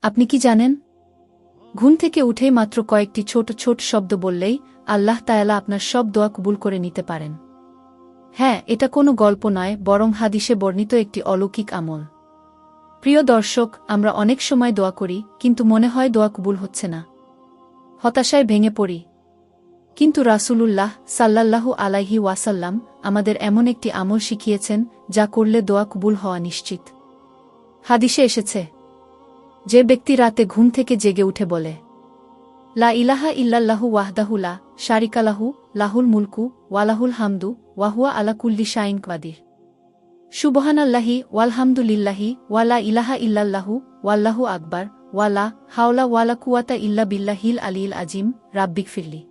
আপনি কি জানেন? ঘুম থেকে উঠেই মাত্র কয়েকটি ছোট ছোট শব্দ বললেই আল্লাহ তাআলা আপনার সব দোয়া কবুল করে নিতে পারেন। হ্যাঁ, এটা কোনো গল্প নয়, বরং হাদিসে বর্ণিত একটি অলৌকিক আমল। প্রিয় দর্শক, আমরা অনেক সময় দোয়া করি, কিন্তু মনে হয় দোয়া কবুল হচ্ছে না। হতাশায় ভেঙে পড়ি। কিন্তু রাসূলুল্লাহ সাল্লাল্লাহু আলাইহি ওয়াসাল্লাম আমাদের এমন একটি আমল শিখিয়েছেন, যা করলে দোয়া কবুল হওয়া নিশ্চিত। হাদিসে এসেছে, যে ব্যক্তি রাতে ঘুম থেকে জেগে উঠে বলে, লা ইলাহা ইল্লাল্লাহু ওয়াহদাহু লা শারিকা লাহু লাহুল মুলকু ওয়ালাহুল হামদু ওয়াহুয়া আলা কুল্লি শাইইন কাদির, সুবহানাল্লাহি ওয়ালহামদুলিল্লাহি ওয়ালা ইলাহা ইল্লাল্লাহু ওয়াল্লাহু আকবার ওয়ালা হাওলা ওয়ালা কুওয়াতা ইল্লা বিল্লাহিল আলিয়িল আজিম রাব্বিগফিরলি।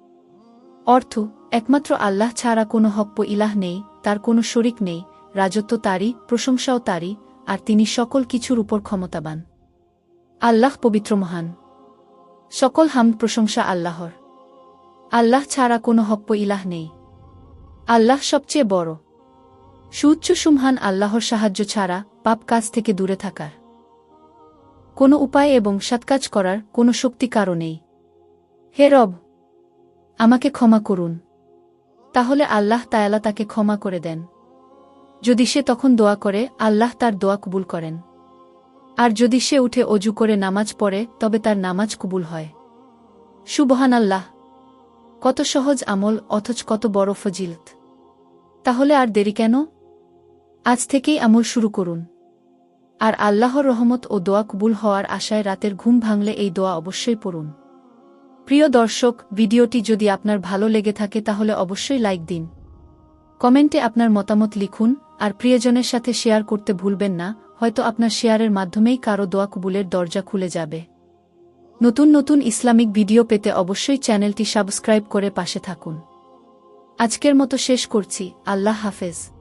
অর্থ, একমাত্র আল্লাহ ছাড়া কোনো হক ইলাহ নেই, তার কোনো শরিক নেই, রাজত্ব তারই, প্রশংসাও তারই, আর তিনি সকল কিছুর উপর ক্ষমতাবান। আল্লাহ পবিত্র মহান। সকল হামদ প্রশংসা আল্লাহর। আল্লাহ ছাড়া কোনো হক ইলাহ নেই। আল্লাহ সবচেয়ে বড়। সুউচ্চ সুমহান আল্লাহর সাহায্য ছাড়া পাপ কাজ থেকে দূরে থাকার কোনো উপায় এবং সৎকাজ করার কোনো শক্তি কারও নেই। হে রব, আমাকে ক্ষমা করুন। তাহলে আল্লাহ তাআলা তাকে ক্ষমা করে দেন। যদি সে তখন দোয়া করে, আল্লাহ তার দোয়া কবুল করেন। আর যদি সে উঠে অজু করে নামাজ পড়ে, তবে তার নামাজ কবুল হয়। সুবহানাল্লাহ! কত সহজ আমল, অথচ কত বড় ফজিলত। তাহলে আর দেরি কেন? আজ থেকেই আমল শুরু করুন। আর আল্লাহর রহমত ও দোয়া কবুল হওয়ার আশায় রাতের ঘুম ভাঙলে এই দোয়া অবশ্যই পড়ুন। প্রিয় দর্শক, ভিডিওটি যদি আপনার ভালো লেগে থাকে তাহলে অবশ্যই লাইক দিন। কমেন্টে আপনার মতামত লিখুন, আর প্রিয়জনের সাথে শেয়ার করতে ভুলবেন না। হয়তো আপনার শেয়ারের মাধ্যমেই কারো দোয়া কবুলের দরজা খুলে যাবে। নতুন নতুন ইসলামিক ভিডিও পেতে অবশ্যই চ্যানেলটি সাবস্ক্রাইব করে পাশে থাকুন। আজকের মতো শেষ করছি। আল্লাহ হাফেজ।